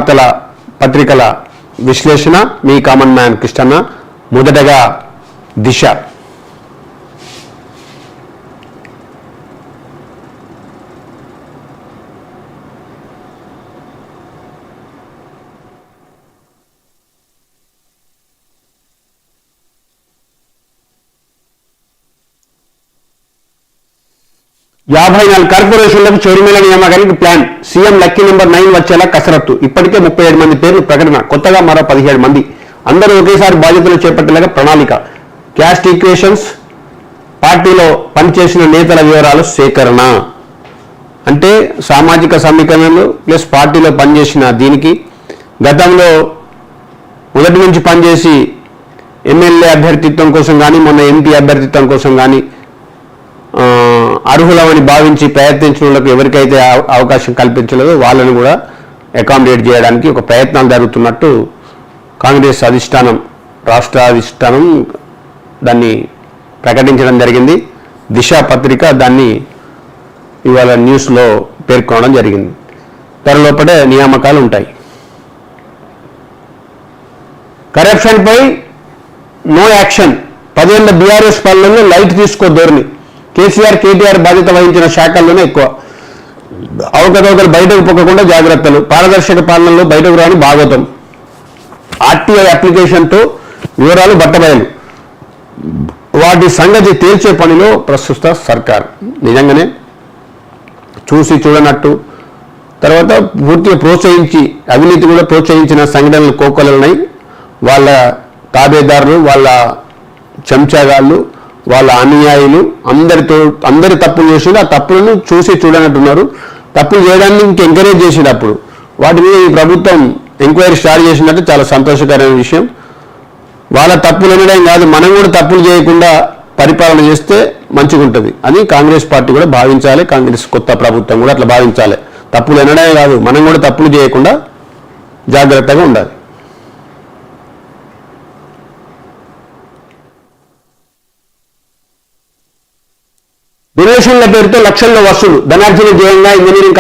వార్తల పత్రికల విశ్లేషణ మీ కామన్ మ్యాన్ కృష్ణన్న. మొదటగా దిశ. యాభై 54 కార్పొరేషన్లకు చైర్మన్ల నియామకానికి ప్లాన్. సీఎం లక్కీ నెంబర్ 9 వచ్చేలా కసరత్తు. ఇప్పటికే 37 మంది పేర్లు ప్రకటన. కొత్తగా మరో 17 మంది. అందరూ ఒకేసారి బాధ్యతలు చేపట్టేలాగా ప్రణాళిక. క్యాస్ట్ ఈక్వేషన్స్, పార్టీలో పనిచేసిన నేతల వివరాలు సేకరణ. అంటే సామాజిక సమీకరణలు ప్లస్ పార్టీలో పనిచేసిన దీనికి గతంలో మొదటి నుంచి పనిచేసి ఎమ్మెల్యే అభ్యర్థిత్వం కోసం కానీ మొన్న ఎంపీ అభ్యర్థిత్వం కోసం కానీ అర్హులమని భావించి ప్రయత్నించిన వాళ్ళకి ఎవరికైతే అవకాశం కల్పించలేదో వాళ్ళని కూడా అకామిడేట్ చేయడానికి ఒక ప్రయత్నాలు జరుగుతున్నట్టు కాంగ్రెస్ అధిష్టానం, రాష్ట్ర అధిష్టానం దాన్ని ప్రకటించడం జరిగింది. దిశ పత్రిక దాన్ని ఇవాళ న్యూస్లో పేర్కొనడం జరిగింది. త్వరలోపటే నియామకాలు ఉంటాయి. కరప్షన్పై నో యాక్షన్. 10 ఏళ్ల బీఆర్ఎస్ పాలనలో లైట్ తీసుకో ధోరణి. కేసీఆర్, కేటీఆర్ బాధ్యత వహించిన శాఖల్లోనే ఎక్కువ. అవకతవకలు బయటకు పొక్కకుండా జాగ్రత్తలు. పారదర్శక పాలనలో బయటకు రాని భాగవతం. ఆర్టీఐ అప్లికేషన్తో వివరాలు బట్టబయలు. వాటి సంగతి తేల్చే పనిలో ప్రస్తుత సర్కార్. నిజంగానే చూసి చూడనట్టు తర్వాత పూర్తిగా ప్రోత్సహించి అవినీతి కూడా ప్రోత్సహించిన సంఘటనలు కోకొలలున్నాయి. వాళ్ళ తాబేదారులు, వాళ్ళ చెంచాగాళ్ళు, వాళ్ళ అనుయాయులు అందరి తప్పులు చేసి ఆ తప్పులను చూసి చూడనట్టున్నారు. తప్పులు చేయడాన్ని ఇంక ఎంకరేజ్ చేసేటప్పుడు వాటి మీద ఈ ప్రభుత్వం ఎంక్వైరీ స్టార్ట్ చేసినట్టు చాలా సంతోషకరమైన విషయం. వాళ్ళ తప్పులు అనడం కాదు, మనం కూడా తప్పులు చేయకుండా పరిపాలన చేస్తే మంచిగా ఉంటుంది అని కాంగ్రెస్ పార్టీ కూడా భావించాలి. కాంగ్రెస్ కొత్త ప్రభుత్వం కూడా అట్లా భావించాలి. తప్పులు అనడమే కాదు, మనం కూడా తప్పులు చేయకుండా జాగ్రత్తగా ఉండాలి. డొనేషన్ల పేరుతో లక్షల్లో వసూలు. ధనార్జన ధ్యేయంగా ఇంజనీరింగ్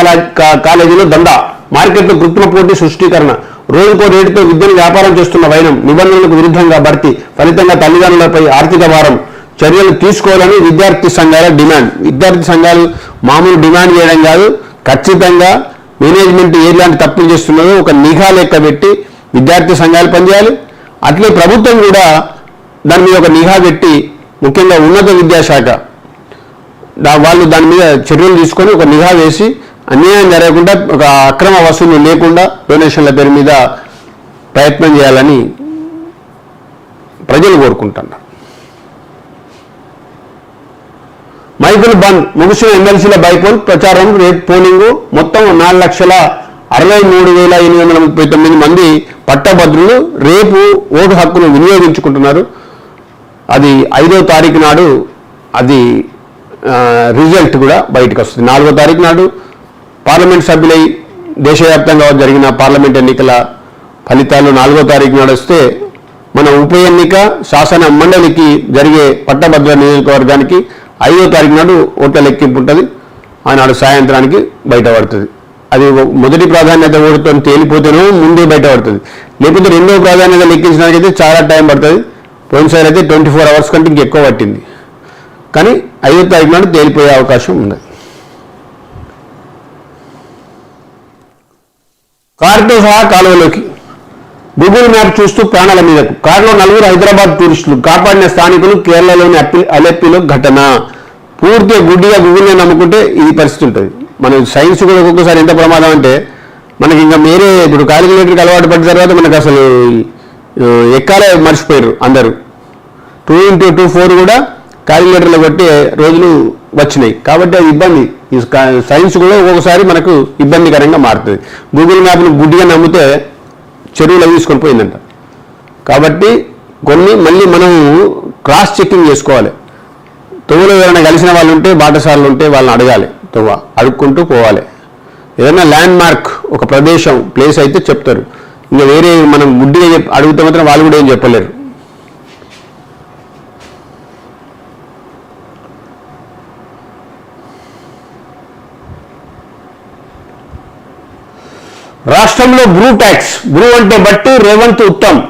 కాలేజీలో దందా. మార్కెట్లో కృత్రిమ పోటీ సృష్టీకరణ. రోజుకో రేటుతో విద్యను వ్యాపారం చేస్తున్న వైనం. నిబంధనలకు విరుద్ధంగా భర్తీ. ఫలితంగా తల్లిదండ్రులపై ఆర్థిక భారం. చర్యలు తీసుకోవాలని విద్యార్థి సంఘాల డిమాండ్. విద్యార్థి సంఘాలు మామూలు డిమాండ్ చేయడం కాదు, ఖచ్చితంగా మేనేజ్మెంట్ ఎలాంటి తప్పులు చేస్తున్నదో ఒక నిఘా లెక్క పెట్టి విద్యార్థి సంఘాలు పనిచేయాలి. అట్లే ప్రభుత్వం కూడా దాని మీద ఒక నిఘా పెట్టి, ముఖ్యంగా ఉన్నత విద్యాశాఖ వాళ్ళు దాని మీద చర్యలు తీసుకొని ఒక నిఘా వేసి అన్యాయం జరగకుండా, ఒక అక్రమ వసూలు లేకుండా డొనేషన్ల పేరు మీద ప్రయత్నం చేయాలని ప్రజలు కోరుకుంటున్నారు. మైకులు బంద్. ముగిసిన ఎమ్మెల్సీల బైపోల్ ప్రచారం. రేపు పోలింగు. మొత్తం 4,63,839 మంది పట్టభద్రులు రేపు ఓటు హక్కును వినియోగించుకుంటున్నారు. అది 5వ తారీఖు నాడు అది రిజల్ట్ కూడా బయటకు వస్తుంది. 4వ తారీఖు నాడు పార్లమెంట్ సభ్యులై దేశవ్యాప్తంగా జరిగిన పార్లమెంట్ ఎన్నికల ఫలితాలు 4వ తారీఖు నాడు వస్తే మన ఉప ఎన్నిక శాసన మండలికి జరిగే పట్టభద్ర నియోజకవర్గానికి 5వ తారీఖు నాడు ఓట్ల లెక్కింపు ఉంటుంది. ఆనాడు సాయంత్రానికి బయటపడుతుంది. అది మొదటి ప్రాధాన్యత ఓటుతో తేలిపోతేనో ముందే బయటపడుతుంది. లేకపోతే 2వ ప్రాధాన్యత లెక్కించడానికి అయితే చాలా టైం పడుతుంది. పోయినసారి అయితే 24 అవర్స్ కంటే ఇంకెక్కువ పట్టింది. కానీ 5వ తారీఖు నాడు తేలిపోయే అవకాశం ఉంది. కారుతో సహా కాలువలోకి. గూగుల్ మ్యాప్ చూస్తూ ప్రాణాల మీదకు. కారులో 4 హైదరాబాద్ టూరిస్టులు. కాపాడిన స్థానికులు. కేరళలోని అలెప్పిలో ఘటన. పూర్తిగా గుడ్డిగా గూగుల్ని నమ్ముకుంటే ఇది పరిస్థితి ఉంటుంది. మన సైన్స్ కూడా ఒక్కొక్కసారి ఎంత ప్రమాదం అంటే మనకి ఇంకా వేరే ఇప్పుడు క్యాలిక్యులేటర్కి అలవాటు పడిన తర్వాత మనకు అసలు ఎక్కాలే మర్చిపోయారు అందరూ. 2 into 2 4 కూడా క్యాలిక్యులేటర్లో కొట్టే రోజులు వచ్చినాయి. కాబట్టి అది ఇబ్బంది. ఈ సైన్స్ కూడా ఒక్కొక్కసారి మనకు ఇబ్బందికరంగా మారుతుంది. గూగుల్ మ్యాప్ను గుడ్డిగా నమ్మితే చెరువులు తీసుకొని పోయిందంట. కాబట్టి కొన్ని మళ్ళీ మనం క్రాస్ చెకింగ్ చేసుకోవాలి. తొవ్వలో ఎవరైనా కలిసిన వాళ్ళు ఉంటే, బాటసార్లు ఉంటే వాళ్ళని అడగాలి. తొవ్వ అడుక్కుంటూ పోవాలి. ఏదైనా ల్యాండ్ మార్క్, ఒక ప్రదేశం, ప్లేస్ అయితే చెప్తారు. ఇంకా వేరే మనం గుడ్డిగా అడిగితే మాత్రం వాళ్ళు కూడా ఏం చెప్పలేరు. రాష్ట్రంలో బ్రూ అంటే బట్టి రేవంత్ ఉత్తమ్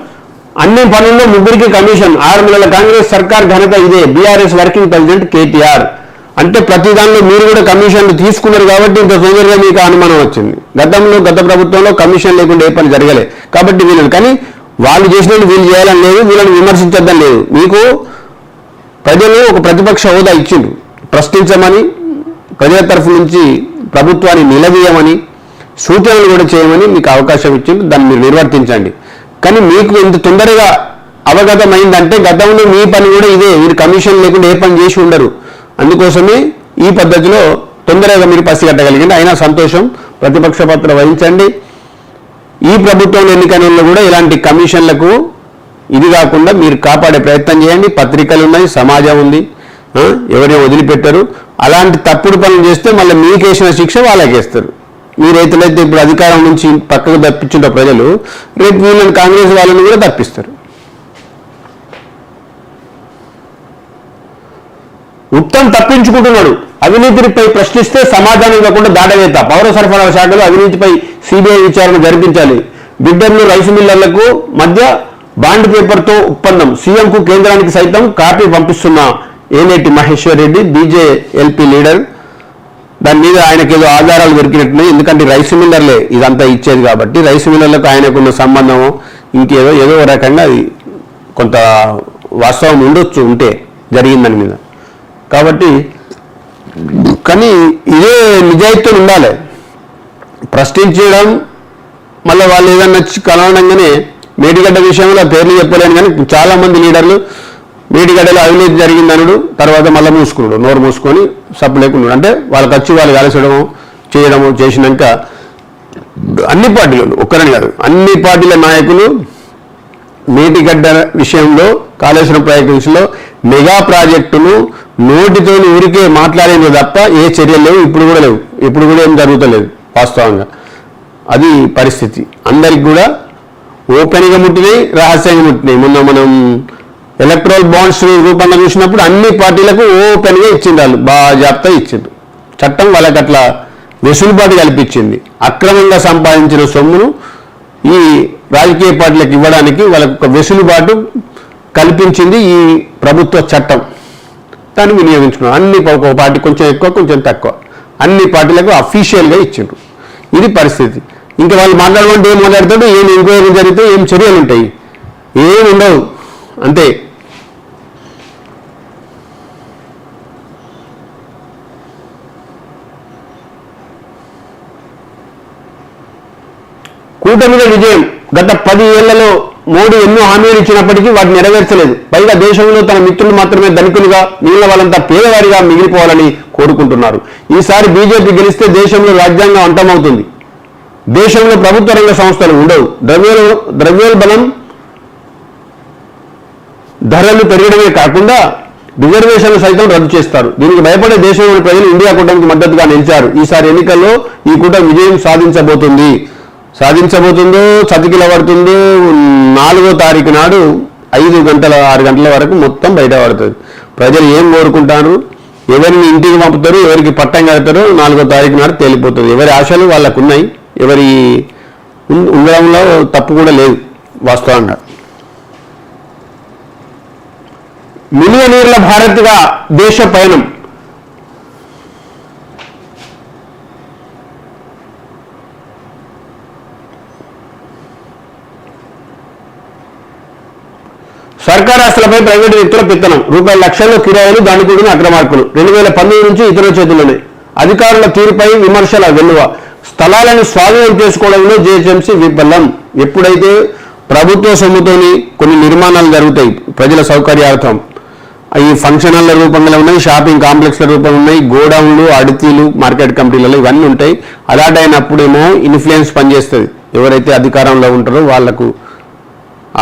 అన్ని పనుల్లో ముగ్గురికి కమిషన్ 6 నెలల కాంగ్రెస్ సర్కార్ ఘనత ఇదే బీఆర్ఎస్ వర్కింగ్ ప్రెసిడెంట్ కేటీఆర్. అంటే ప్రతి దానిలో మీరు కూడా కమిషన్లు తీసుకున్నారు కాబట్టి ఇంత తొందరగా మీకు అనుమానం వచ్చింది. గత ప్రభుత్వంలో కమిషన్ లేకుండా ఏ పని జరగలే కాబట్టి వీళ్ళని, కానీ వాళ్ళు చేసినట్టు వీళ్ళు చేయాలని లేదు, వీళ్ళని విమర్శించద్దని లేదు. మీకు ప్రజలు ఒక ప్రతిపక్ష హోదా ఇచ్చిండ్రు, ప్రశ్నించమని, ప్రజల తరఫు నుంచి ప్రభుత్వాన్ని నిలదీయమని, సూచనలు కూడా చేయమని మీకు అవకాశం ఇచ్చిండ్రు. దాన్ని మీరు నిర్వర్తించండి. కానీ మీకు ఇంత తొందరగా అవగతమైందంటే గతంలో మీ పని కూడా ఇదే, మీరు కమిషన్ లేకుండా ఏ పని చేసి ఉండరు. అందుకోసమే ఈ పద్ధతిలో తొందరగా మీరు పసిగట్టగలిగింది. అయినా సంతోషం, ప్రతిపక్ష పాత్ర వహించండి. ఈ ప్రభుత్వం ఎన్నికలలో కూడా ఇలాంటి కమిషన్లకు ఇది కాకుండా మీరు కాపాడే ప్రయత్నం చేయండి. పత్రికలు ఉన్నాయి, సమాజం ఉంది, ఎవరైనా వదిలిపెట్టరు. అలాంటి తప్పుడు పనులు చేస్తే మళ్ళీ మీకు వేసిన శిక్ష వాళ్ళకి వేస్తారు. మీరైతే ఇప్పుడు అధికారం నుంచి పక్కకు తప్పించుంటే ప్రజలు రేపు వీళ్ళని కాంగ్రెస్ వాళ్ళని కూడా తప్పిస్తారు. ఉత్తమ్ తప్పించుకుంటున్నాడు. అవినీతిపై ప్రశ్నిస్తే సమాధానం ఇవ్వకుండా దాటవేత. పౌర సరఫరాల శాఖలో అవినీతిపై సిబిఐ విచారణ జరిపించాలి. బిడ్డర్లు రైసు మిల్లర్లకు మధ్య బాండ్ పేపర్తో ఒప్పందం. సీఎంకు కేంద్రానికి సైతం కాపీ పంపిస్తున్న ఏనేటి మహేశ్వర్ రెడ్డి బీజేఎల్పీ లీడర్. దాని మీద ఆయనకు ఏదో ఆధారాలు దొరికినట్టున్నాయి. ఎందుకంటే రైసు మిల్లర్లే ఇదంతా ఇచ్చేది కాబట్టి రైసు మిల్లర్లకు ఆయనకున్న సంబంధము ఏదో రకంగా అది కొంత వాస్తవం ఉండొచ్చు, ఉంటే జరిగిందని మీద. కాబట్టి కానీ ఇదే నిజాయితీతో ఉండాలి. ప్రశ్నించడం మళ్ళీ వాళ్ళు ఏదన్నా కలవడంగానే మేడిగడ్డ విషయంలో పేర్లు చెప్పలేను, కానీ చాలామంది లీడర్లు మేడిగడ్డలో అవినీతి జరిగిందనుడు తర్వాత మళ్ళీ మూసుకున్నాడు, నోరు మూసుకొని సప్పు లేకున్నాడు. అంటే వాళ్ళకి వచ్చి వాళ్ళు కలిసడము చేయడము చేసినాక అన్ని పార్టీలు, ఒక్కరని కాదు అన్ని పార్టీల నాయకులు మేడిగడ్డ విషయంలో, కాళేశ్వరం ప్రాజెక్టు విషయంలో మెగా ప్రాజెక్టును నోటితో ఊరికే మాట్లాడేది తప్ప ఏ చర్యలు లేవు. ఇప్పుడు కూడా లేవు, ఇప్పుడు కూడా ఏం జరుగుతలేదు వాస్తవంగా. అది పరిస్థితి. అందరికి కూడా ఓపెన్గా ముట్టినాయి, రహస్యంగా ముట్టినాయి. మొన్న మనం ఎలక్ట్రల్ బాండ్స్ రూపంగా చూసినప్పుడు అన్ని పార్టీలకు ఓపెన్గా ఇచ్చింది, వాళ్ళు బాజాప్తా ఇచ్చింది. చట్టం వాళ్ళకి అట్లా వెసులుబాటు కల్పించింది. అక్రమంగా సంపాదించిన సొమ్మును ఈ రాజకీయ పార్టీలకు ఇవ్వడానికి వాళ్ళకు ఒక వెసులుబాటు కల్పించింది ఈ ప్రభుత్వ చట్టం. దాన్ని వినియోగించుకున్నాం. అన్ని ఒక పార్టీ కొంచెం ఎక్కువ కొంచెం తక్కువ అన్ని పార్టీలకు అఫీషియల్గా ఇచ్చిండ్రు. ఇది పరిస్థితి. ఇంకా వాళ్ళు మాట్లాడమంటే ఏం మాట్లాడతాడు, ఏం ఎంక్వైరీ జరిగితే ఏం చర్యలు ఉంటాయి, ఏమి ఉండవు, అంతే. కూటమిలో విజయం. గత 10 ఏళ్లలో మోడీ ఎన్నో హామీలు ఇచ్చినప్పటికీ వాటిని నెరవేర్చలేదు. పైగా దేశంలో తన మిత్రులు మాత్రమే ధనికులుగా, మిగిలిన వాళ్ళంతా పేదవారిగా మిగిలిపోవాలని కోరుకుంటున్నారు. ఈసారి బీజేపీ గెలిస్తే దేశంలో రాజ్యాంగం అంతమవుతుంది. దేశంలో ప్రభుత్వ రంగ సంస్థలు ఉండవు. ద్రవ్యోల్బణం ధరలు పెరగడమే కాకుండా రిజర్వేషన్లు సైతం రద్దు చేస్తారు. దీనికి భయపడే దేశంలోని ప్రజలు ఇండియా కూటమికి మద్దతుగా నిలిచారు. ఈసారి ఎన్నికల్లో ఈ కూటమి విజయం సాధించబోతుందో చతికిలబడుతుందో 4వ తారీఖు నాడు 5 గంటల 6 గంటల వరకు మొత్తం బయటపడుతుంది. ప్రజలు ఏం కోరుకుంటారు, ఎవరిని ఇంటికి పంపుతారు, ఎవరికి పట్టం కడతారో 4వ తారీఖు నాడు తేలిపోతుంది. ఎవరి ఆశలు వాళ్ళకు ఉన్నాయి, ఎవరి ఉండడంలో తప్పు కూడా లేదు వాస్తవంగా. మిలియనీర్ల భారత్గా దేశ పయనం. సర్కార్ ఆస్తులపై ప్రైవేటు వ్యక్తుల పెత్తనం. ₹1,00,00,000 కిరాయిలు, దాని కూడిన అక్రమార్కులు. 2019 నుంచి ఇతర చేతుల్లోనే. అధికారుల తీరుపై విమర్శల వెల్లువ. స్థలాలను స్వాధీనం చేసుకోవడంలో జీహెచ్ఎంసీ విఫలం. ఎప్పుడైతే ప్రభుత్వ సొమ్ముతోని కొన్ని నిర్మాణాలు జరుగుతాయి ప్రజల సౌకర్యార్థం, ఈ ఫంక్షన్ హాల్ల రూపంలో ఉన్నాయి, షాపింగ్ కాంప్లెక్స్ల రూపంలో ఉన్నాయి, గోడౌన్లు, అడితీలు, మార్కెట్ కమిటీలలో ఇవన్నీ ఉంటాయి. అలాట్ అయినప్పుడేమో ఇన్ఫ్లుయెన్స్ పనిచేస్తుంది. ఎవరైతే అధికారంలో ఉంటారో వాళ్లకు,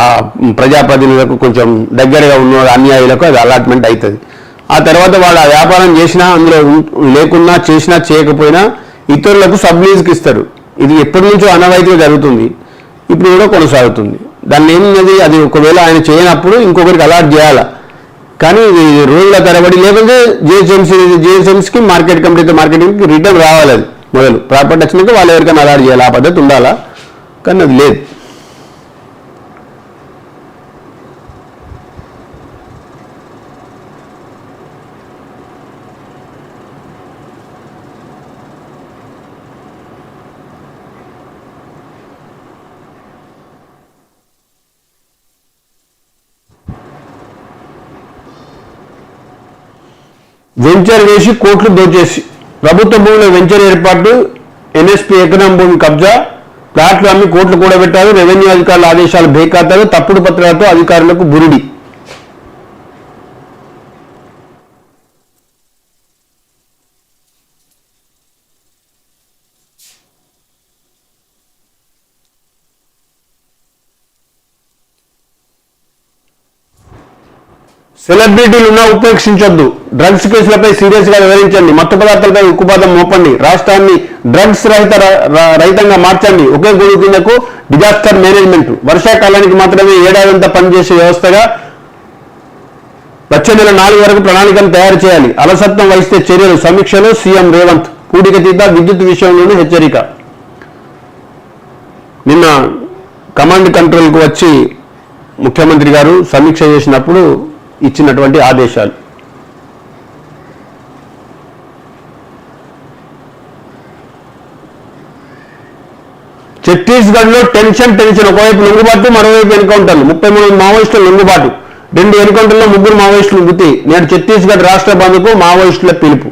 ఆ ప్రజాప్రతినిధులకు కొంచెం దగ్గరగా ఉన్న అన్యాయులకు అది అలాట్మెంట్ అవుతుంది. ఆ తర్వాత వాళ్ళు ఆ వ్యాపారం చేసినా, అందులో లేకున్నా, చేసినా చేయకపోయినా ఇతరులకు సబ్లీజ్కి ఇస్తారు. ఇది ఎప్పటి నుంచో అనవాయితీగా జరుగుతుంది, ఇప్పుడు కూడా కొనసాగుతుంది. దాన్ని ఏమిన్నది, అది ఒకవేళ ఆయన చేయనప్పుడు ఇంకొకరికి అలాట్ చేయాలా. కానీ రోజుల తరబడి లేకపోతే జిహెచ్ఎంసీకి మార్కెట్ కమిటీతో మార్కెటింగ్కి రిటర్న్ రావాలి. అది మొదలు. ప్రాపర్టీ వచ్చినాక వాళ్ళు ఎవరికైనా అలాట్ చేయాలి, ఆ పద్ధతి ఉండాలా, కానీ అది లేదు. వెంచర్ వేసి కోట్లు దోచేసి ప్రభుత్వ భూముల వెంచర్ ఏర్పాటు, ఎన్ఎస్పీ ఎకరం భూమి కబ్జా, ప్లాట్లు అమ్మి కోట్లు కూడబెట్టారు, రెవెన్యూ అధికారుల ఆదేశాలు బేఖాతారు, తప్పుడు పత్రాలతో అధికారులకు బురిడి. సెలబ్రిటీలున్నా ఉపేక్షించొద్దు, డ్రగ్స్ కేసులపై సీరియస్గా వివరించండి, మత్తు పదార్థాలపై ఉక్కుపాదం మోపండి, రాష్ట్రాన్ని డ్రగ్స్ రహితంగా మార్చండి, ఒకే గొడుగు కిందకు డిజాస్టర్ మేనేజ్మెంట్, వర్షాకాలానికి మాత్రమే ఏడాదంతా పనిచేసే వ్యవస్థగా వచ్చే నెల 4 వరకు ప్రణాళికను తయారు చేయాలి, అలసత్వం వహిస్తే చర్యలు, సమీక్షలో సీఎం రేవంత్, పూడికతీత విద్యుత్ విషయంలోనూ హెచ్చరిక. నిన్న కమాండ్ కంట్రోల్కు వచ్చి ముఖ్యమంత్రి గారు సమీక్ష చేసినప్పుడు ఇచ్చినటువంటి ఆదేశాలు. ఛత్తీస్గఢ్లో టెన్షన్, ఒకవైపు లొంగుబాటు, మరోవైపు ఎన్కౌంటర్లు, 33 మావోయిస్టుల లొంగుబాటు, 2 ఎన్కౌంటర్లో 3 మావోయిస్టులు మృతి. నేడు ఛత్తీస్గఢ్ రాష్ట్ర బంద్కు మావోయిస్టుల పిలుపు.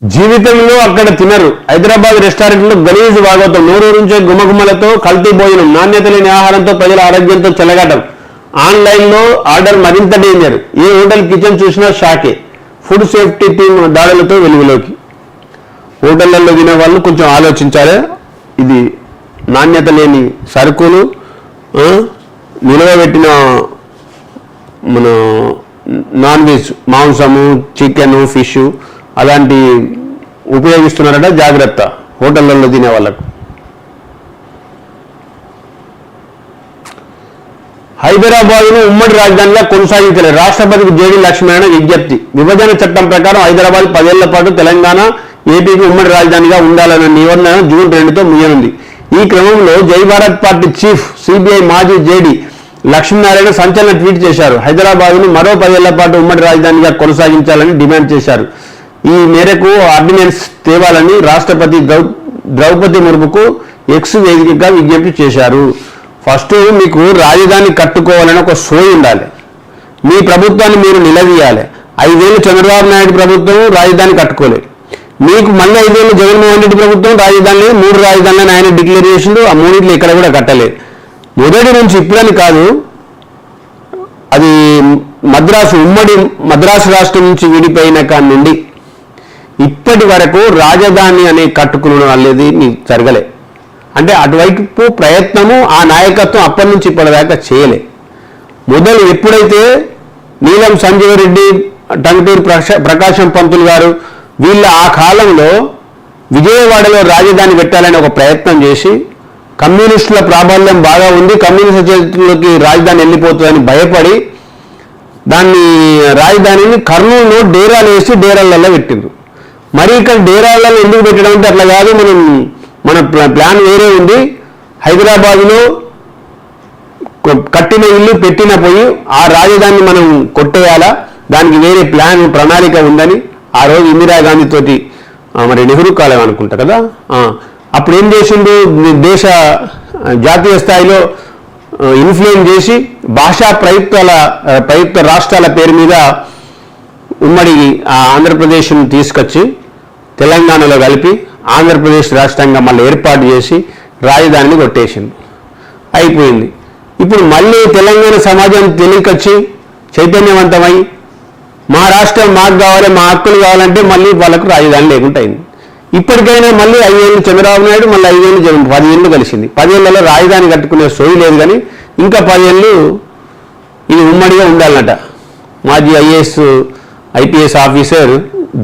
జీవితంలో అక్కడ తినరు, హైదరాబాద్ రెస్టారెంట్లో గలీజు భాగవతం, నోరూరించే గుమగుమలతో కల్తీ భోజనం, నాణ్యత లేని ఆహారంతో ప్రజల ఆరోగ్యంతో చెలగాటం, ఆన్లైన్లో ఆర్డర్ మరింత డేంజర్, ఏ హోటల్ కిచెన్ చూసినా షాకే, ఫుడ్ సేఫ్టీ టీమ్ దాడులతో వెలుగులోకి. హోటళ్లలో తినే వాళ్ళు కొంచెం ఆలోచించాలి. ఇది నాణ్యత లేని సరుకులు, నిలవబెట్టిన మన నాన్ వెజ్, మాంసము, చికెన్, ఫిష్ అలాంటి ఉపయోగిస్తున్నారట, జాగ్రత్త హోటళ్లలో తినే వాళ్ళకు. హైదరాబాద్ను ఉమ్మడి రాజధానిగా కొనసాగించలేదు, రాష్ట్రపతికి జేడీ లక్ష్మీనారాయణ విజ్ఞప్తి. విభజన చట్టం ప్రకారం హైదరాబాద్ 10 ఏళ్ల పాటు తెలంగాణ, ఏపీకి ఉమ్మడి రాజధానిగా ఉండాలన్న నిబంధన జూన్ 2తో ముగియనుంది. ఈ క్రమంలో జై భారత్ పార్టీ చీఫ్, సిబిఐ మాజీ జేడీ లక్ష్మీనారాయణ సంచలన ట్వీట్ చేశారు. హైదరాబాద్ను మరో 10 ఏళ్ల పాటు ఉమ్మడి రాజధానిగా కొనసాగించాలని డిమాండ్ చేశారు. ఈ మేరకు ఆర్డినెన్స్ తేవాలని రాష్ట్రపతి ద్రౌపది ముర్ముకు ఎక్స్ వేదికగా విజ్ఞప్తి చేశారు. ఫస్ట్ మీకు రాజధాని కట్టుకోవాలని ఒక సోయి ఉండాలి, మీ ప్రభుత్వాన్ని మీరు నిలదీయాలి. 5 ఏళ్ళు చంద్రబాబు నాయుడు ప్రభుత్వం రాజధాని కట్టుకోలేదు, మీకు మళ్ళీ 5 ఏళ్ళు జగన్మోహన్ రెడ్డి ప్రభుత్వం రాజధాని 3 రాజధానులను ఆయన డిక్లేర్ చేసిండు, ఆ 3 ఇక్కడ కూడా కట్టలేదు. మొదటి నుంచి ఇప్పుడని కాదు, అది ఉమ్మడి మద్రాసు రాష్ట్రం నుంచి విడిపోయిన కాడి నుండి ఇప్పటి వరకు రాజధాని అనే కట్టుకునడం అనేది జరగలే. అంటే అటువైపు ప్రయత్నము ఆ నాయకత్వం అప్పటి నుంచి ఇప్పటిదాకా చేయలే. మొదలు ఎప్పుడైతే నీలం సంజీవ్ రెడ్డి, టంగుటూరి ప్రకాశం పంతులు గారు వీళ్ళ ఆ కాలంలో విజయవాడలో రాజధాని పెట్టాలని ఒక ప్రయత్నం చేసి, కమ్యూనిస్టుల ప్రాబల్యం బాగా ఉంది, కమ్యూనిస్ట్ చేతుల్లోకి రాజధాని వెళ్ళిపోతుందని భయపడి దాన్ని రాజధానిని కర్నూలులో డేరాలు వేసి డేరాలలో పెట్టిండ్రు. మరి ఇక్కడ డేరాలలో ఎందుకు పెట్టడం అంటే అట్లా కాదు, మన ప్లాన్ వేరే ఉంది. హైదరాబాదులో కట్టిన ఇల్లు పెట్టిన పోయి ఆ రాజధానిని మనం కొట్టేయాలా, దానికి వేరే ప్రణాళిక ఉందని ఆ రోజు ఇందిరాగాంధీ తోటి, మరి నెహ్రూ కాలం అనుకుంటా కదా, అప్పుడు ఏం చేసిండు, జాతీయ స్థాయిలో ఇన్ఫ్లుయెన్స్ చేసి భాషా ప్రయుక్త రాష్ట్రాల పేరు మీద ఉమ్మడి ఆంధ్రప్రదేశ్ను తీసుకొచ్చి తెలంగాణలో కలిపి ఆంధ్రప్రదేశ్ రాష్ట్రంగా మళ్ళీ ఏర్పాటు చేసి రాజధానిని కొట్టేసింది, అయిపోయింది. ఇప్పుడు మళ్ళీ తెలంగాణ సమాజం తెలియకొచ్చి చైతన్యవంతమై మా రాష్ట్రం మాకు కావాలి, మా హక్కులు కావాలంటే మళ్ళీ వాళ్ళకు రాజధాని లేకుండా అయింది. ఇప్పటికైనా మళ్ళీ 5 ఏళ్ళు చంద్రబాబు నాయుడు, మళ్ళీ 5 ఏళ్ళు 10 ఏళ్ళు కలిసింది. 10 ఏళ్లలో రాజధాని కట్టుకునే సోయి లేదు, కానీ ఇంకా 10 ఏళ్ళు ఇది ఉమ్మడిగా ఉండాలన్నట. మాజీ ఐపీఎస్ ఆఫీసర్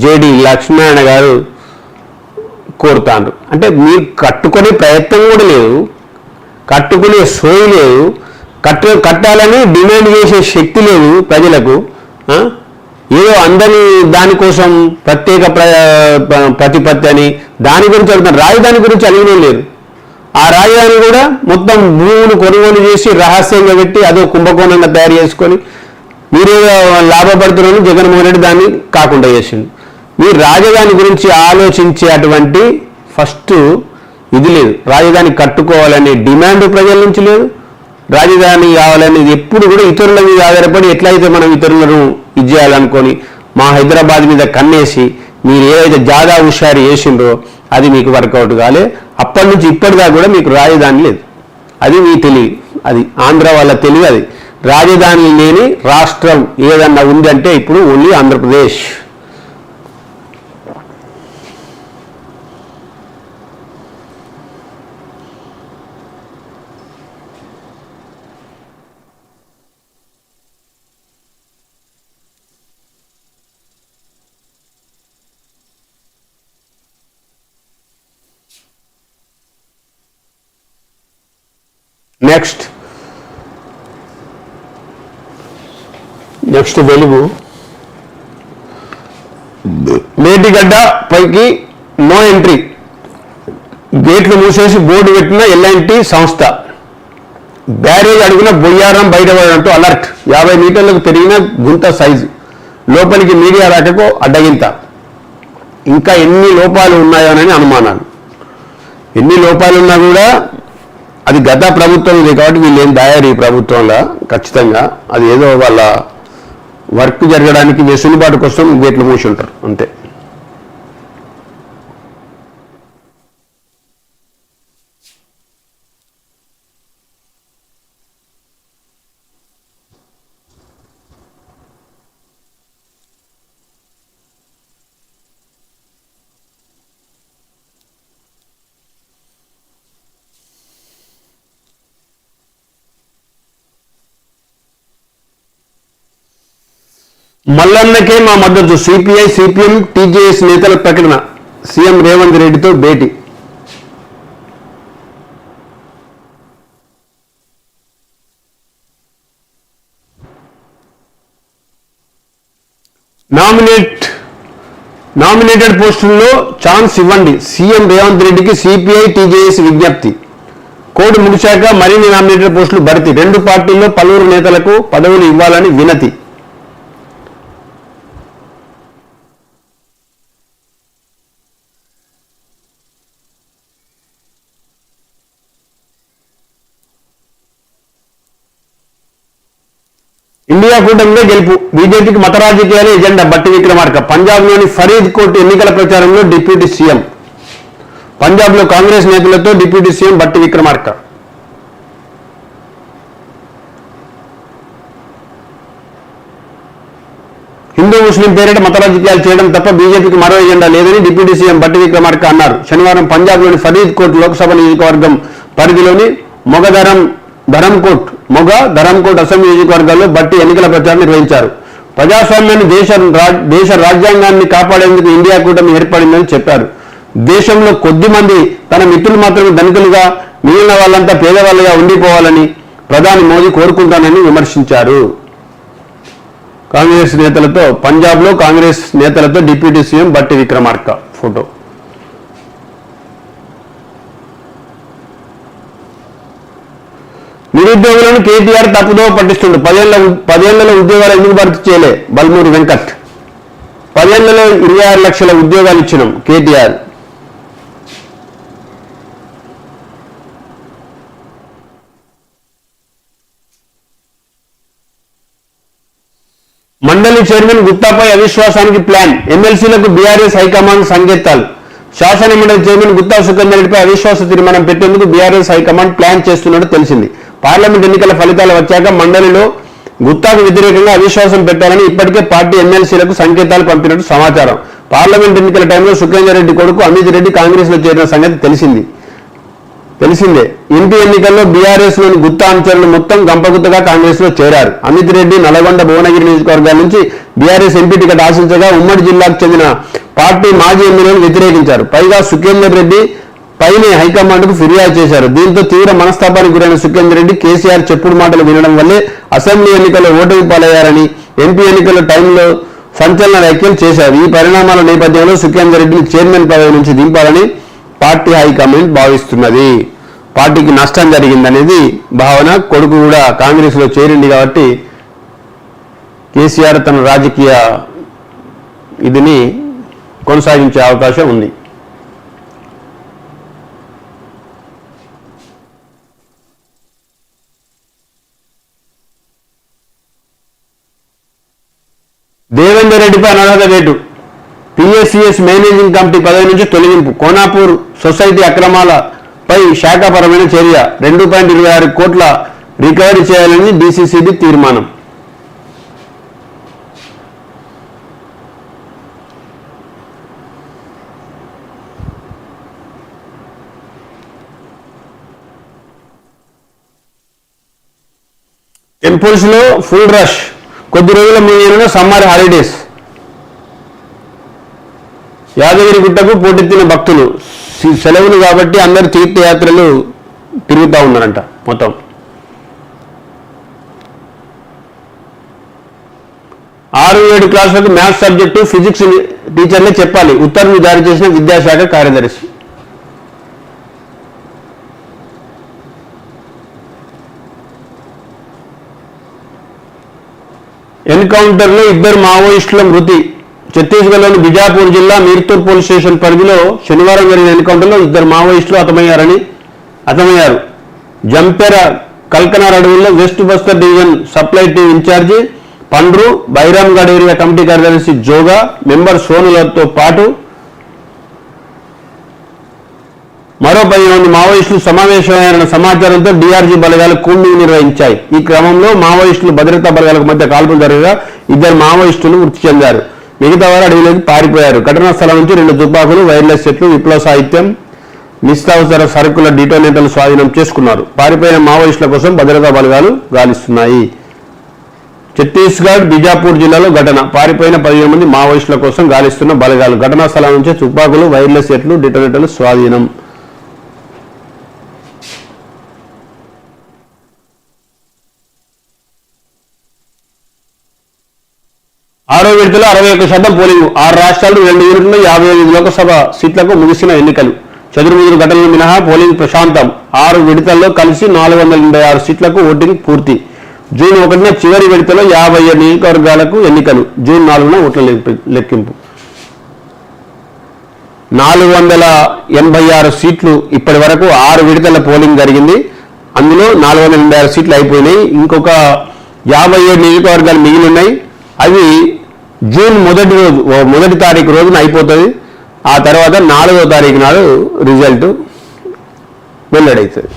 జేడి లక్ష్మీనారాయణ గారు కోరుతాండ్రు. అంటే మీరు కట్టుకునే ప్రయత్నం కూడా లేదు, కట్టుకునే సోయి లేదు, కట్టాలని డిమాండ్ చేసే శక్తి లేదు ప్రజలకు. ఏదో అందరి దానికోసం ప్రత్యేక ప్రతిపత్తి అని దాని గురించి అడుగుతారు. రాజధాని గురించి అడిగినే లేదు. ఆ రాజధాని కూడా మొత్తం భూములు కొనుగోలు చేసి రహస్యంగా పెట్టి అదో కుంభకోణంగా తయారు చేసుకొని మీరే లాభపడుతున్నారని జగన్మోహన్ రెడ్డి దాన్ని కాకుండా చేసిండు. మీరు రాజధాని గురించి ఆలోచించే అటువంటి ఫస్ట్ ఇది లేదు. రాజధాని కట్టుకోవాలనే డిమాండ్ ప్రజల నుంచి లేదు. రాజధాని కావాలనేది ఎప్పుడు కూడా ఇతరుల మీద ఆధారపడి ఎట్లయితే మనం ఇతరులను ఇది చేయాలనుకొని మా హైదరాబాద్ మీద కన్నేసి మీరు ఏదైతే జాదా హుషారు చేసిండ్రో అది మీకు వర్కౌట్ కాలే. అప్పటి నుంచి ఇప్పటిదాకా కూడా మీకు రాజధాని లేదు. అది మీ తెలివి, అది ఆంధ్ర వాళ్ళ తెలివి. అది రాజధాని లేని రాష్ట్రం ఏదన్నా ఉంది అంటే ఇప్పుడు ఓన్లీ ఆంధ్రప్రదేశ్. నెక్స్ట్ వెలుగు. మేటిగడ్డ పైకి నో ఎంట్రీ, గేట్లు మూసేసి బోర్డు పెట్టిన ఎల్ఎన్టీ సంస్థ. బ్యారేజ్ అడుగున బొయ్యారం బయటపడంటూ అలర్ట్. 50 మీటర్లకు పెరిగిన గుంత సైజు, లోపలికి మీడియా రాకకు అడ్డగింత. ఇంకా ఎన్ని లోపాలు ఉన్నాయోనని అనుమానాలు. ఎన్ని లోపాలున్నా కూడా అది గత ప్రభుత్వం ఇది కాబట్టి వీళ్ళు ఏం దాయారు ఈ ప్రభుత్వంలో. ఖచ్చితంగా అది ఏదో వాళ్ళ వర్క్ జరగడానికి వెసులుబాటు కోసం గేట్లు మూసి ఉంటారు అంతే. మల్లన్నకే మా మద్దతు, సిపిఐ సిపిఎం టీజేఎస్ నేతల ప్రకటన. సీఎం రేవంత్ రెడ్డితో భేటీ. నామినేటెడ్ పోస్టుల్లో ఛాన్స్ ఇవ్వండి, సీఎం రేవంత్ రెడ్డికి సిపిఐ టీజేఎస్ విజ్ఞప్తి. కోడ్ ముగిశాక మరిన్ని నామినేటెడ్ పోస్టులు భర్తీ. 2 పార్టీల్లో పలువురు నేతలకు పదవులు ఇవ్వాలని వినతి. ఇండియా కూటమిలో గెలుపు, బీజేపీకి మత రాజకీయాలే ఎజెండా. బట్టి విక్రమార్క. పంజాబ్లోని ఫరీద్ కోట్ ఎన్నికల ప్రచారంలో డిప్యూటీ సీఎం. పంజాబ్లో కాంగ్రెస్ నేతలతో డిప్యూటీ సీఎం బట్టి విక్రమార్క. హిందూ ముస్లిం పేరిట మత రాజకీయాలు చేయడం తప్ప బీజేపీకి మరో ఎజెండా లేదని డిప్యూటీ సీఎం బట్టి విక్రమార్క అన్నారు. శనివారం పంజాబ్లోని ఫరీద్ కోట్ లోక్సభ నియోజకవర్గం పరిధిలోని ధరంకోట్ అసెంబ్లీ నియోజకవర్గాల్లో బట్టి ఎన్నికల ప్రచారం నిర్వహించారు. ప్రజాస్వామ్యాన్ని దేశ రాజ్యాంగాన్ని కాపాడేందుకు ఇండియా కూటమి ఏర్పడిందని చెప్పారు. దేశంలో కొద్ది మంది తన మిత్రులు మాత్రమే ధనికులుగా, మిగిలిన వాళ్ళంతా పేదవాళ్ళుగా ఉండిపోవాలని ప్రధాని మోదీ కోరుకుంటానని విమర్శించారు. పంజాబ్లో కాంగ్రెస్ నేతలతో డిప్యూటీ సీఎం బట్టి విక్రమార్క ఫోటో. నిరుద్యోగులను కేటీఆర్ తప్పుదోవ పట్టిస్తుండు. 10 ఏళ్లలో ఉద్యోగాలు ఎందుకు భర్తీ చేయలే? బల్మూరి వెంకట్. 10 ఏళ్లలో 26 లక్షల ఉద్యోగాలు ఇచ్చినాం కేటీఆర్. మండలి చైర్మన్ గుత్తాపై అవిశ్వాసానికి ప్లాన్. ఎమ్మెల్సీలకు బీఆర్ఎస్ హైకమాండ్ సంకేతాలు. శాసన మండలి చైర్మన్ గుత్తా సుఖేందర్ రెడ్డిపై అవిశ్వాస తీర్మానం పెట్టేందుకు బీఆర్ఎస్ హైకమాండ్ ప్లాన్ చేస్తున్నట్టు తెలిసింది. పార్లమెంట్ ఎన్నికల ఫలితాలు వచ్చాక మండలిలో గుత్తాకు వ్యతిరేకంగా అవిశ్వాసం పెట్టాలని ఇప్పటికే పార్టీ ఎమ్మెల్సీలకు సంకేతాలు పంపినట్టు సమాచారం. పార్లమెంట్ ఎన్నికల టైంలో సుఖేందర్ రెడ్డి కొడుకు అమిత్ రెడ్డి కాంగ్రెస్లో చేరిన సంగతి తెలిసిందే. ఎంపీ ఎన్నికల్లో బీఆర్ఎస్లోని గుత్తా అనుచరులు మొత్తం గంపగుత్తగా కాంగ్రెస్లో చేరారు. అమిత్ రెడ్డి నల్గొండ భువనగిరి నియోజకవర్గాల నుంచి బీఆర్ఎస్ ఎంపీ టికెట్ ఆశించగా ఉమ్మడి జిల్లాకు చెందిన పార్టీ మాజీ ఎమ్మెల్యేలు వ్యతిరేకించారు. పైగా సుఖేందర్ రెడ్డి పైనే హైకమాండ్కు ఫిర్యాదు చేశారు. దీంతో తీవ్ర మనస్తాపానికి గురైన సుఖేందర్ రెడ్డి కేసీఆర్ చెప్పుడు మాటలు వినడం వల్లే అసెంబ్లీ ఎన్నికల్లో ఓటమి పాలయ్యారని, ఎంపీ ఎన్నికల టైంలో సంచలన వ్యాఖ్యలు చేశారు. ఈ పరిణామాల నేపథ్యంలో సుఖేందర్ రెడ్డిని చైర్మన్ పదవి నుంచి దింపాలని పార్టీ హైకమాండ్ భావిస్తున్నది. పార్టీకి నష్టం జరిగిందనేది భావన. కొడుకు కూడా కాంగ్రెస్లో చేరింది కాబట్టి కేసీఆర్ తన రాజకీయ ఇదిని కొనసాగించే అవకాశం ఉంది. దేవేందర్ రెడ్డిపై అనర్హత వేటు. పిఎస్సిఎస్ మేనేజింగ్ కమిటీ పదవి నుంచి తొలగింపు. కోనాపూర్ సొసైటీ అక్రమాలపై శాఖాపరమైన చర్య. 2.26 కోట్ల రికవరీ చేయాలని డీసీసీబీ తీర్మానం. టెంపుల్స్ లో ఫుల్ రష్. కొద్ది రోజుల ముందు సమ్మర్ హాలిడేస్. యాదగిరి గుట్టకు పోటెత్తిన భక్తులు. సెలవులు కాబట్టి అందరు తీర్థయాత్రలు తిరుగుతూ ఉన్నారంట. మొత్తం 6-7 క్లాసులకు మ్యాథ్స్ సబ్జెక్టు ఫిజిక్స్ టీచర్లే చెప్పాలి. ఉత్తర్వులు జారీ చేసిన విద్యాశాఖ కార్యదర్శి. ఎన్కౌంటర్లో 2 మావోయిస్టుల మృతి. ఛత్తీస్గఢ్లోని బిజాపూర్ జిల్లా మీర్పూర్ పోలీస్ స్టేషన్ పరిధిలో శనివారం జరిగిన ఎన్కౌంటర్లో 2 మావోయిస్టులు హతమయ్యారు. జంపెర కల్కనార్ అడవుల్లో west Bastar division supply team incharge Pandru, Bhairamgarh area committee కార్యదర్శి జోగా, మెంబర్ సోనులతో పాటు మరో 10 మంది మావోయిస్టులు సమావేశమైన సమాచారంతో డీఆర్జీ బలగాలు కూంబింగ్ నిర్వహించాయి. ఈ క్రమంలో మావోయిస్టులు భద్రతా బలగాలకు మధ్య కాల్పులు జరగగా 2 మావోయిస్టులు మృతి చెందారు. మిగతా వారు అడవిలోకి పారిపోయారు. ఘటనా స్థలం నుంచి 2 తుపాకులు, వైర్లెస్ సెట్లు, విప్లవ సాహిత్యం, నిత్యావసర సరుకుల డిటోనేటర్లు స్వాధీనం చేసుకున్నారు. పారిపోయిన మావోయిస్టుల కోసం భద్రతా బలగాలు గాలిస్తున్నాయి. ఛత్తీస్గఢ్ బిజాపూర్ జిల్లాలో ఘటన. పారిపోయిన 15 మంది మావోయిస్టుల కోసం గాలిస్తున్న బలగాలు. ఘటనా స్థలం నుంచి తుపాకులు, వైర్లెస్ సెట్లు, డిటోనేటర్లు స్వాధీనం. ఆరో విడతలో 61% పోలింగ్. 6 రాష్ట్రాలు 2 యూనిట్లు 55 లోక్సభ సీట్లకు ముగిసిన ఎన్నికలు. చెదురుముదురు ఘటనలు మినహా పోలింగ్ ప్రశాంతం. 6 విడతల్లో కలిసి 486 సీట్లకు ఓటింగ్ పూర్తి. జూన్ 1న చివరి విడతలో 57 నియోజకవర్గాలకు ఎన్నికలు. జూన్ 4న ఓట్ల లెక్కింపు. 486 సీట్లు ఇప్పటి వరకు 6 విడతల పోలింగ్ జరిగింది. అందులో 486 సీట్లు అయిపోయినాయి. ఇంకొక 57 నియోజకవర్గాలు మిగిలి ఉన్నాయి. అవి జూన్ మొదటి తారీఖు రోజున అయిపోతుంది. ఆ తర్వాత 4వ తారీఖు నాడు రిజల్ట్ వెల్లడవుతుంది.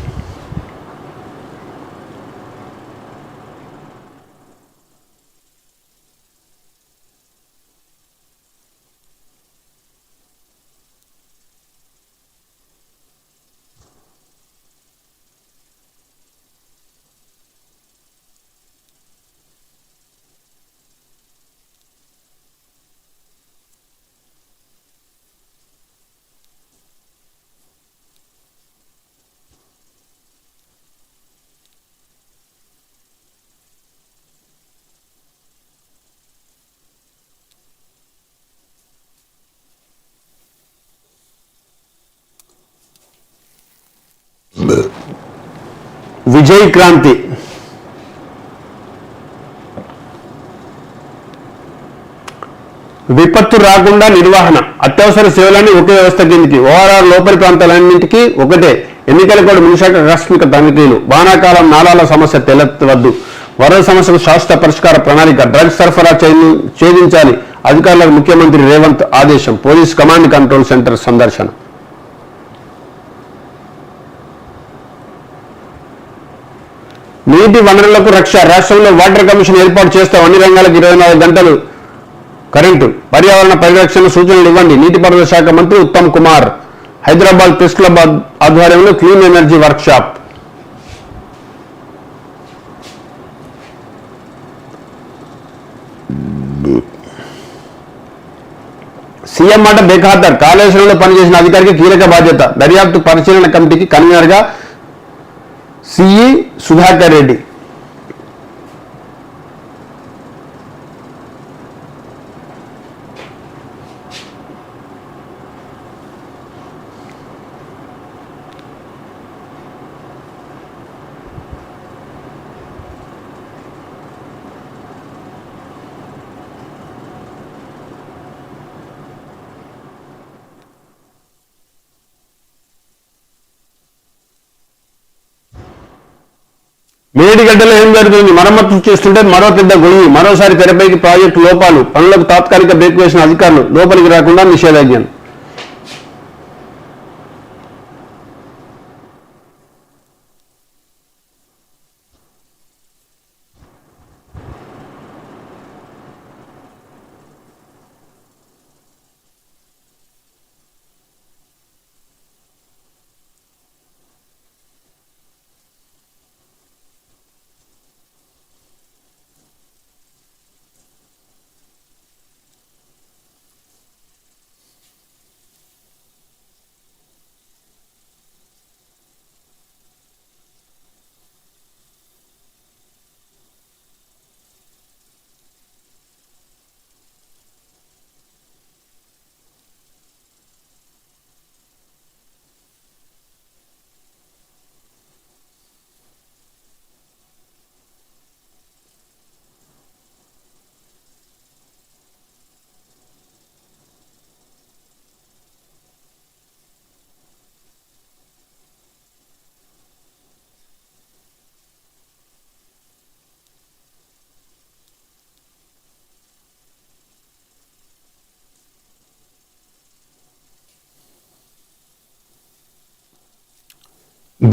విజయ్ క్రాంతి. విపత్తు రాకుండా నిర్వహణ. అత్యవసర సేవలన్నీ ఒకే వ్యవస్థ కిందికి. ఓఆర్ఆర్ లోపలి ప్రాంతాలన్నింటికీ ఒకటే. ఎన్నికల కోడ్ మున్శాఖ ఆకస్మిక తనిఖీలు. వానాకాలం నాలాల సమస్య తెలెత్తవద్దు. వరద సమస్యకు శాశ్వత పరిష్కార ప్రణాళిక. డ్రగ్స్ సరఫరా ఛేదించాలి. అధికారులకు ముఖ్యమంత్రి రేవంత్ ఆదేశం. పోలీస్ కమాండ్ కంట్రోల్ సెంటర్ సందర్శన. నీటి వనరులకు రక్ష. రాష్ట్రంలో వాటర్ కమిషన్ ఏర్పాటు చేస్తాం. అన్ని రంగాలకు 24 గంటలు కరెంటు, పర్యావరణ పరిరక్షణ సూచనలు ఇవ్వండి నీటిపారుదల శాఖ మంత్రి ఉత్తమ్ కుమార్. హైదరాబాద్ ప్రెస్ క్లబ్ ఆధ్వర్యంలో క్లీన్ ఎనర్జీ వర్క్షాప్. సీఎం మాట బేఖాతర్, కాళేశ్వరంలో పనిచేసిన అధికారికి కీలక బాధ్యత. దర్యాప్తు పరిశీలన కమిటీకి కన్వీనర్గా సిఈ సుధాకర్ రెడ్డి. మేడిగడ్డలో ఏం జరుగుతుంది? మరమ్మతు చేస్తుంటే మరో పెద్ద గొయ్యి. మరోసారి తెరపైకి ప్రాజెక్టు లోపాలు. పనులకు తాత్కాలిక బ్రేక్ వేసిన అధికారులు. లోపలికి రాకుండా నిషేధాజ్ఞలు.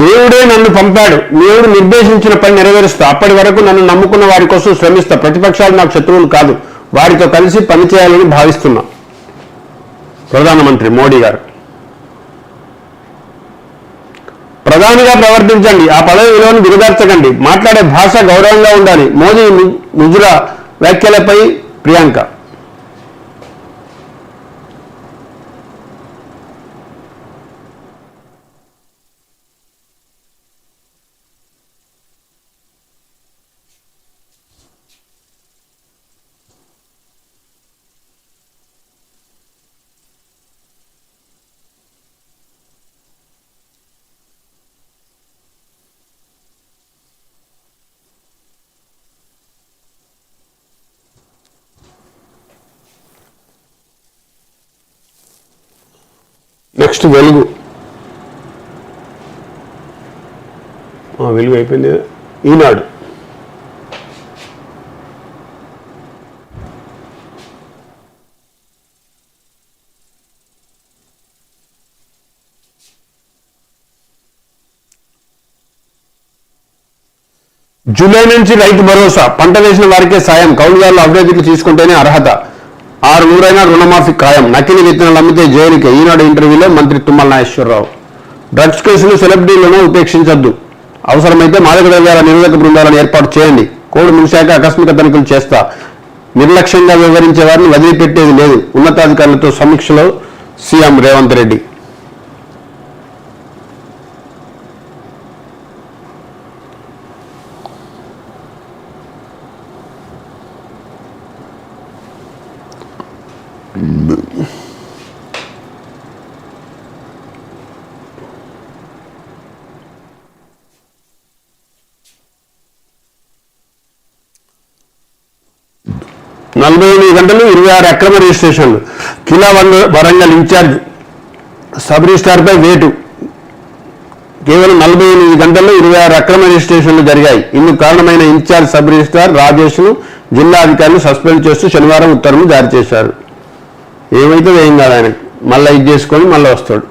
దేవుడే నన్ను పంపాడు, దేవుడు నిర్దేశించిన పని నెరవేరుస్తా. అప్పటి వరకు నన్ను నమ్ముకున్న వారి కోసం శ్రమిస్తా. ప్రతిపక్షాలు నాకు శత్రువులు కాదు, వారితో కలిసి పనిచేయాలని భావిస్తున్నా. ప్రధానమంత్రి మోడీ గారు. ప్రధానిగా ప్రవర్తించండి, ఆ పదవి విలువను దిగదార్చకండి, మాట్లాడే భాష గౌరవంగా ఉండాలి. మోదీ నుజురా వ్యాఖ్యలపై ప్రియాంక. నెక్స్ట్ వెలుగు. వెలుగు అయిపోయింది. ఈనాడు. జూలై నుంచి రైతు భరోసా. పంట వేసిన వారికే సాయం. కౌలుదారుల అభివృద్ధికి తీసుకుంటేనే అర్హత. 600 రుణమాఫీ ఖాయం. నకిలీ విత్తనాలు అమ్మితే జైలుకే. ఈనాడు ఇంటర్వ్యూలో మంత్రి తుమ్మల నాగేశ్వరరావు. డ్రగ్స్ కేసులు సెలబ్రిటీలను ఉపేక్షించొద్దు, అవసరమైతే మాదక ద్రవ్యాల నిరోధక బృందాలను ఏర్పాటు చేయండి. కోడ్ ముగిశాక ఆకస్మిక తనిఖీలు చేస్తా. నిర్లక్ష్యంగా వ్యవహరించే వారిని వదిలిపెట్టేది లేదు. ఉన్నతాధికారులతో సమీక్షలో సీఎం రేవంత్ రెడ్డి. నలభై 48 గంటలు 26 అక్రమ రిజిస్ట్రేషన్లు. కిలా వరంగల్ ఇన్ఛార్జ్ సబ్ రిజిస్ట్రార్పై వేటు. కేవలం 48 గంటల్లో 26 అక్రమ రిజిస్ట్రేషన్లు జరిగాయి. ఇందుకు కారణమైన ఇన్ఛార్జ్ సబ్ రిజిస్ట్రార్ రాజేష్ను జిల్లా అధికారులు సస్పెండ్ చేస్తూ శనివారం ఉత్తర్వులు జారీ చేశారు. ఏమైతే ఏం కాదు, ఆయన మళ్ళీ ఇది చేసుకొని మళ్ళీ వస్తాడు.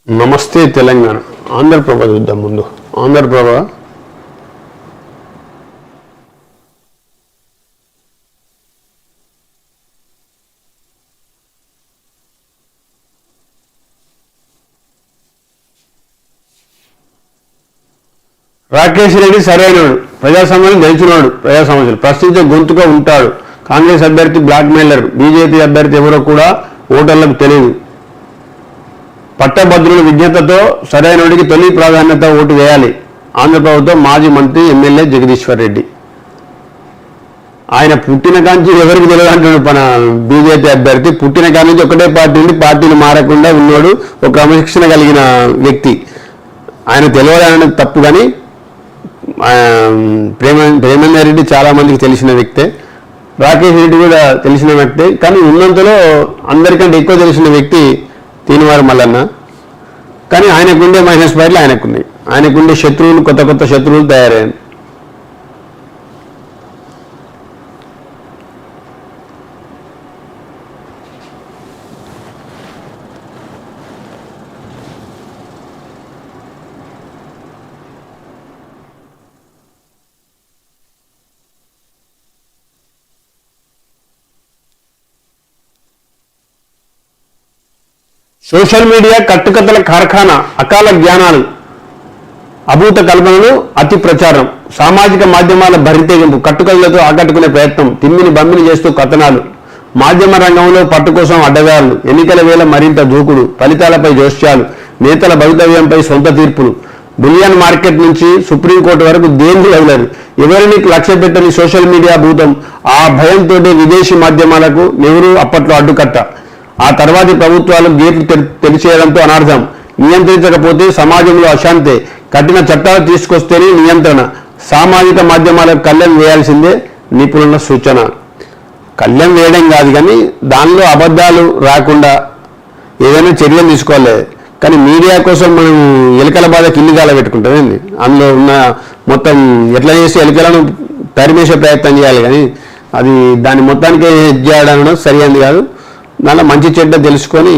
నమస్తే తెలంగాణ. ఆంధ్రప్రభ చూద్దాం ముందు. ఆంధ్రప్రభ రాకేష్ రెడ్డి సరైనడు, ప్రజాస్వామ్యాన్ని గెలిచినాడు, ప్రజా సమస్యలు ప్రశ్నించే గొంతుగా ఉంటాడు. కాంగ్రెస్ అభ్యర్థి బ్లాక్ మెయిలర్, బీజేపీ అభ్యర్థి ఎవరో కూడా ఓటర్లకు తెలియదు. పట్టభద్రుల విజ్ఞతతో సరైనడికి తొలి ప్రాధాన్యత ఓటు వేయాలి. ఆంధ్రప్రభతో మాజీ మంత్రి ఎమ్మెల్యే జగదీశ్వర్ రెడ్డి. ఆయన పుట్టిన కాంచి ఎవరికి తెలియదు అంటున్నాడు. మన బీజేపీ అభ్యర్థి పుట్టిన కాడి నుంచి ఒకటే పార్టీ నుండి పార్టీలు మారకుండా ఉన్నాడు. ఒక క్రమశిక్షణ కలిగిన వ్యక్తి. ఆయన తెలియడానికి తప్పు, కానీ ప్రేమేందర్ రెడ్డి చాలా మందికి తెలిసిన వ్యక్తే. రాకేష్ రెడ్డి కూడా తెలిసిన వ్యక్తే. కానీ ఉన్నంతలో అందరికంటే ఎక్కువ తెలిసిన వ్యక్తి తీనివారు మల్లన్న. కానీ ఆయనకుండే మైనస్ పాయింట్లు ఆయనకున్నాయి. ఆయనకుండే శత్రువులు, కొత్త కొత్త శత్రువులు తయారయ్యాయి. సోషల్ మీడియా కట్టుకథల కార్ఖానా, అకాల జ్ఞానాలు, అభూత కల్పనలు, అతి ప్రచారం, సామాజిక మాధ్యమాల భరితెగింపు, కట్టుకథలతో ఆకట్టుకునే ప్రయత్నం, తిమ్మిని బమ్మిని చేస్తూ కథనాలు, మాధ్యమ రంగంలో పట్టు కోసం అడ్డదారులు, ఎన్నికల వేళ మరింత దూకుడు, ఫలితాలపై జోస్యాలు, నేతల భవితవ్యంపై సొంత తీర్పులు, బులియన్ మార్కెట్ నుంచి సుప్రీంకోర్టు వరకు దేన్ని వదలరు. ఎవరిని లక్ష్య పెట్టని సోషల్ మీడియా భూతం. ఆ భయంతో విదేశీ మాధ్యమాలకు నెహ్రూ అప్పట్లో అడ్డుకట్ట. ఆ తర్వాతి ప్రభుత్వాలు గేట్లు తెరిచేయడంతో అనర్థం. నియంత్రించకపోతే సమాజంలో అశాంతే. కఠిన చట్టాలు తీసుకొస్తేనే నియంత్రణ. సామాజిక మాధ్యమాలకు కళ్ళెం వేయాల్సిందే నిపుణుల సూచన. కళ్ళెం వేయడం కాదు, కానీ దానిలో అబద్ధాలు రాకుండా ఏదైనా చర్యలు తీసుకోవాలి. కానీ మీడియా కోసం మనం ఎలుకల బాధ కిల్లిగాల పెట్టుకుంటామండి. అందులో ఉన్న మొత్తం ఎట్లా చేసి ఎలుకలను తరిమేసే ప్రయత్నం చేయాలి, కానీ అది దాని మొత్తానికి చేయడం సరైనది కాదు. దానిలో మంచి చెడ్డ తెలుసుకొని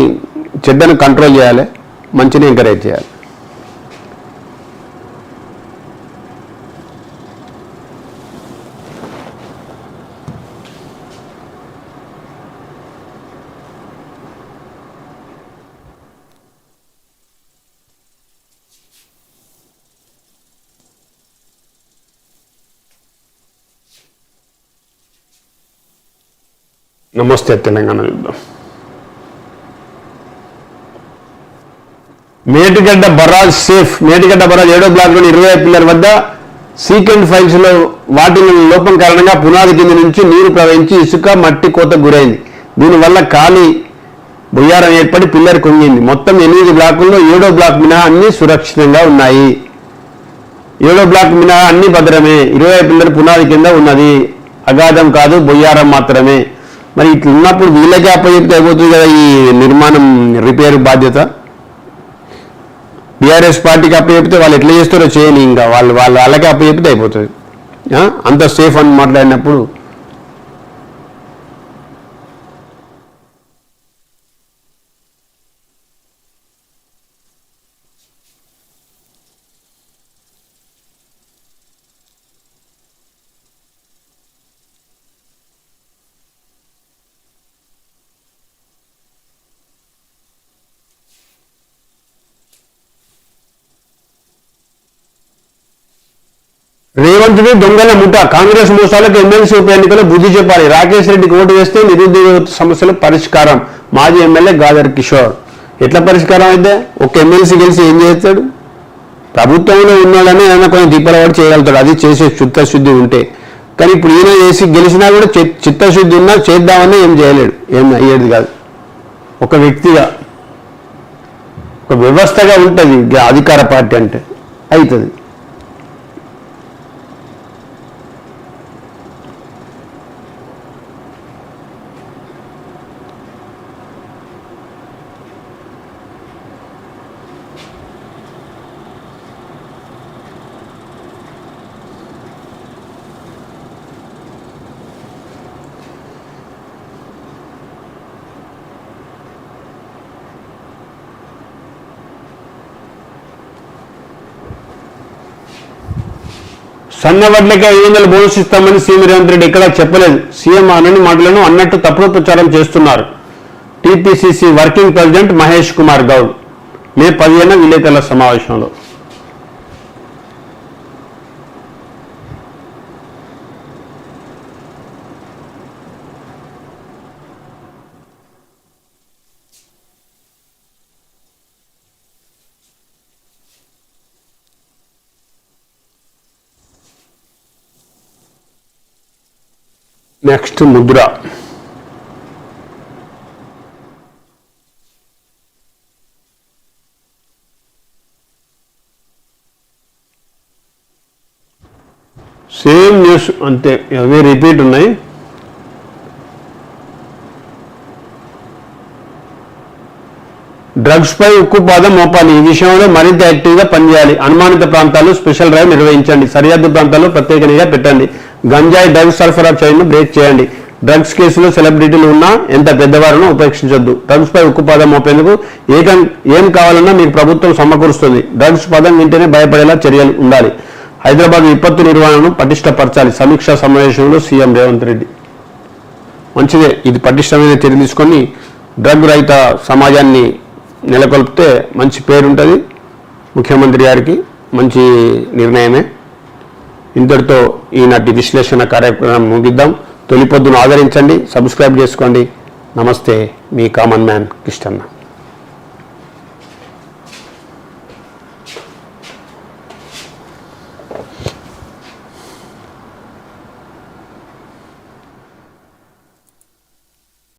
చెడ్డను కంట్రోల్ చేయాలి, మంచిని ఎంకరేజ్ చేయాలి. నమస్తే తెలంగాణ యుద్ధం. Medigadda barrage safe. Medigadda barrage 7వ బ్లాక్లోని 20 పిల్లర్ వద్ద సీకెండ్ ఫైల్స్లో వాటిల లోపం కారణంగా పునాది కింద నుంచి నీరు ప్రవహించి ఇసుక మట్టి కోత గురైంది. దీనివల్ల ఖాళీ బొయ్యారం ఏర్పడి పిల్లర్ కుంగింది. మొత్తం 8 బ్లాకుల్లో 7వ బ్లాక్ మినహా అన్ని సురక్షితంగా ఉన్నాయి. 7వ బ్లాక్ మినహా అన్ని భద్రమే. 20 పిల్లర్ పునాది కింద ఉన్నది. అగాధం కాదు, బొయ్యారం మాత్రమే. మరి ఇట్లా ఉన్నప్పుడు వీళ్ళకే అప్పచెప్తే అయిపోతుంది కదా ఈ నిర్మాణం రిపేర్ బాధ్యత. బీఆర్ఎస్ పార్టీకి అప్పచెప్తే వాళ్ళు ఎట్లా చేస్తారో చేయని, ఇంకా వాళ్ళకే అప్పచెప్తే అయిపోతుంది. అంత సేఫ్ అని మాట్లాడినప్పుడు రేవంత్ది దొంగల ముఠ. కాంగ్రెస్ మోసాలకు ఎమ్మెల్సీ ఉప ఎన్నికలో బుద్ధి చెప్పాలి. రాకేష్ రెడ్డికి ఓటు వేస్తే నిరుద్యోగ సమస్యల పరిష్కారం. మాజీ ఎమ్మెల్యే గాదర్ కిషోర్. ఎట్లా పరిష్కారం అయితే? ఒక ఎమ్మెల్సీ గెలిచి ఏం చేస్తాడు? ప్రభుత్వంలో ఉన్నాడని ఆయన కొంచెం దీపాలవాడు చేయగలుగుతాడు, అది చేసే చిత్తశుద్ధి ఉంటే. కానీ ఇప్పుడు ఈయన చేసి గెలిచినా కూడా చిత్తశుద్ధి ఉన్నా చేద్దామని ఏం చేయలేడు, ఏం అయ్యేది కాదు. ఒక వ్యక్తిగా, ఒక వ్యవస్థగా ఉంటుంది అధికార పార్టీ అంటే, అవుతుంది. సన్న వడ్లకి 500 బోనస్ ఇస్తామని సీఎం రేవంత్ రెడ్డి ఎక్కడా చెప్పలేదు. సీఎం అనని మాటలను అన్నట్టు తప్పుడు ప్రచారం చేస్తున్నారు. TPCC working president Mahesh Kumar Goud May 15 విలేకరుల సమావేశంలో. నెక్స్ట్ ముద్ర. సేమ్ న్యూస్ అంతే, అవి రిపీట్ ఉన్నాయి. డ్రగ్స్ పై ఉక్కుపాదం మోపాలి. ఈ విషయంలో మరింత యాక్టివ్గా పనిచేయాలి. అనుమానిత ప్రాంతాల్లో స్పెషల్ డ్రైవ్ నిర్వహించండి. సరిహద్దు ప్రాంతాల్లో ప్రత్యేక నిఘా పెట్టండి. గంజాయి డ్రగ్స్ సరఫరా చైన్ను బ్రేక్ చేయండి. డ్రగ్స్ కేసులో సెలబ్రిటీలు ఉన్నా ఎంత పెద్దవారునో ఉపేక్షించొద్దు. డ్రగ్స్ పై ఉక్కుపాదం మోపేందుకు ఏం కావాలన్నా మీకు ప్రభుత్వం సమకూరుస్తుంది. డ్రగ్స్ పదం వింటేనే భయపడేలా చర్యలు ఉండాలి. హైదరాబాద్ విపత్తు నిర్వహణను పటిష్టపరచాలి. సమీక్షా సమావేశంలో సీఎం రేవంత్ రెడ్డి. మంచిదే, ఇది పటిష్టమైన చర్య తీసుకొని డ్రగ్ రహిత సమాజాన్ని నెలకొల్పితే మంచి పేరుంటుంది. ముఖ్యమంత్రి గారికి మంచి నిర్ణయమే. ఇంతటితో ఈనాటి విశ్లేషణ కార్యక్రమం ముగిద్దాం. తొలి పొద్దును ఆదరించండి, సబ్స్క్రైబ్ చేసుకోండి. నమస్తే, మీ కామన్ మ్యాన్ కృష్ణన్న.